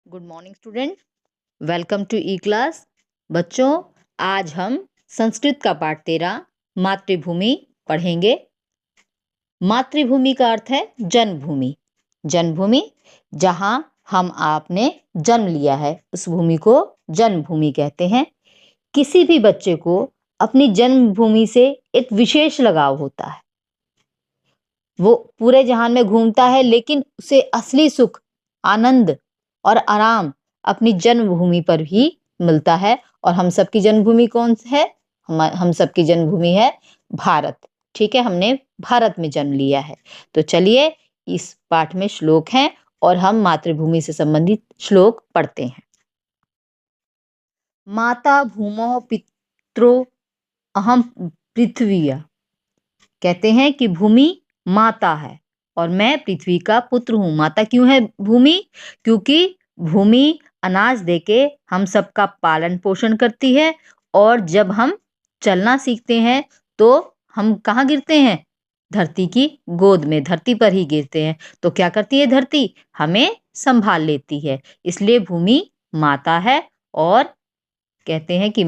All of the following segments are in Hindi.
Good morning student, welcome to e class. बच्चों, आज हम संस्कृत का पाठ 13 मातृभूमि पढ़ेंगे। मातृभूमि का अर्थ है जन्मभूमि। जन्मभूमि जहाँ हम आपने जन्म लिया है उस भूमि को जन्मभूमि कहते हैं। किसी भी बच्चे को अपनी जन्मभूमि से एक विशेष लगाव होता है। वो पूरे जहान में घूमता है लेकिन उसे असली सुख, आनंद और आराम अपनी जन्मभूमि पर ही मिलता है। और हम सबकी जन्मभूमि कौन है? हम सबकी जन्मभूमि है भारत। ठीक है, हमने भारत में जन्म लिया है। तो चलिए, इस पाठ में श्लोक हैं और हम मातृभूमि से संबंधित श्लोक पढ़ते हैं। माता भूमौ पित्रो अहम पृथ्वीया। कहते हैं कि भूमि माता है और मैं पृथ्वी का पुत्र हूँ। माता क्यों है भूमि? क्योंकि भूमि अनाज देके हम सबका पालन पोषण करती है। और जब हम चलना सीखते हैं तो हम कहाँ गिरते हैं? धरती की गोद में, धरती पर ही गिरते हैं। तो क्या करती है धरती? हमें संभाल लेती है। इसलिए भूमि माता है। और कहते हैं कि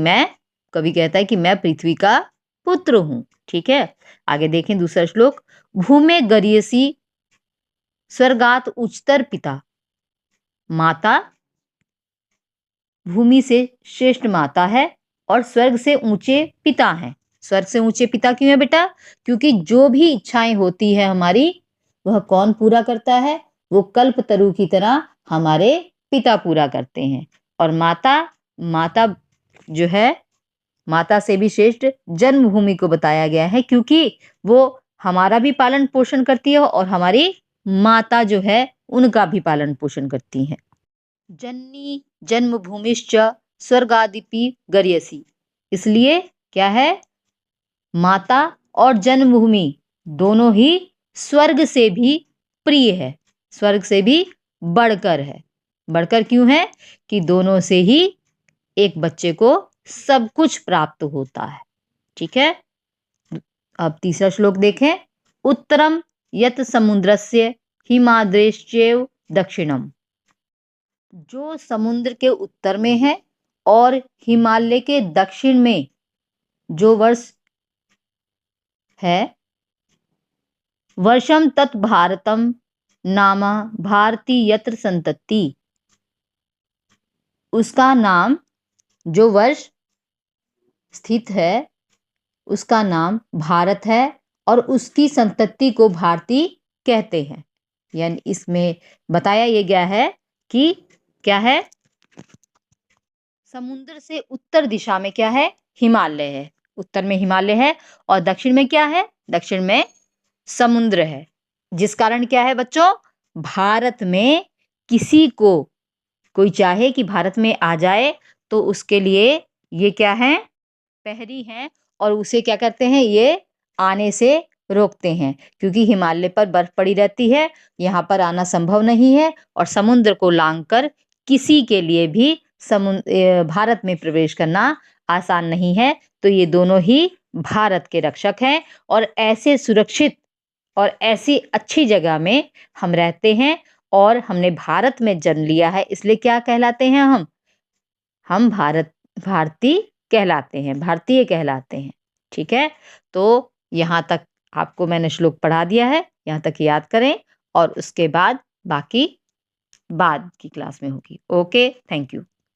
कवि कहता है कि मैं पृथ्वी का पुत्र हूँ। ठीक है, आगे देखें दूसरा श्लोक। भूमे गरियसी स्वर्गात उच्चतर पिता। माता भूमि से श्रेष्ठ माता है और स्वर्ग से ऊंचे पिता हैं। स्वर्ग से ऊंचे पिता क्यों है बेटा? क्योंकि जो भी इच्छाएं होती है हमारी, वह कौन पूरा करता है? वो कल्पतरु की तरह हमारे पिता पूरा करते हैं। और माता जो है, माता से भी श्रेष्ठ जन्मभूमि को बताया गया है क्योंकि वो हमारा भी पालन पोषण करती है और हमारी माता जो है उनका भी पालन पोषण करती है। जननी जन्मभूमिश्च स्वर्गादिपि गरियसी। इसलिए क्या है? माता और जन्मभूमि दोनों ही स्वर्ग से भी प्रिय है, स्वर्ग से भी बढ़कर है। बढ़कर क्यों है? कि दोनों से ही एक बच्चे को सब कुछ प्राप्त होता है। ठीक है, अब तीसरा श्लोक देखें। उत्तरम यत समुद्रस्य हिमाद्रेश्चैव दक्षिणम। जो समुद्र के उत्तर में है और हिमालय के दक्षिण में जो वर्ष है, वर्षम तत् भारतम नामा भारती यत्र संतति। उसका नाम, जो वर्ष स्थित है उसका नाम भारत है और उसकी संतति को भारती कहते हैं। यानी इसमें बताया ये गया है कि क्या है? समुद्र से उत्तर दिशा में क्या है? हिमालय है। उत्तर में हिमालय है और दक्षिण में क्या है? दक्षिण में समुद्र है। जिस कारण क्या है बच्चों? भारत में किसी को, कोई चाहे कि भारत में आ जाए तो उसके लिए ये क्या है? प्रहरी हैं और उसे क्या करते हैं? ये आने से रोकते हैं क्योंकि हिमालय पर बर्फ पड़ी रहती है, यहाँ पर आना संभव नहीं है और समुद्र को लांघकर किसी के लिए भी भारत में प्रवेश करना आसान नहीं है। तो ये दोनों ही भारत के रक्षक हैं और ऐसे सुरक्षित और ऐसी अच्छी जगह में हम रहते हैं और हमने भारत में जन्म लिया है। इसलिए क्या कहलाते हैं हम भारतीय कहलाते हैं, भारतीय कहलाते हैं। ठीक है, तो यहाँ तक आपको मैंने श्लोक पढ़ा दिया है, यहाँ तक याद करें और उसके बाद बाकी बाद की क्लास में होगी। Okay, thank you.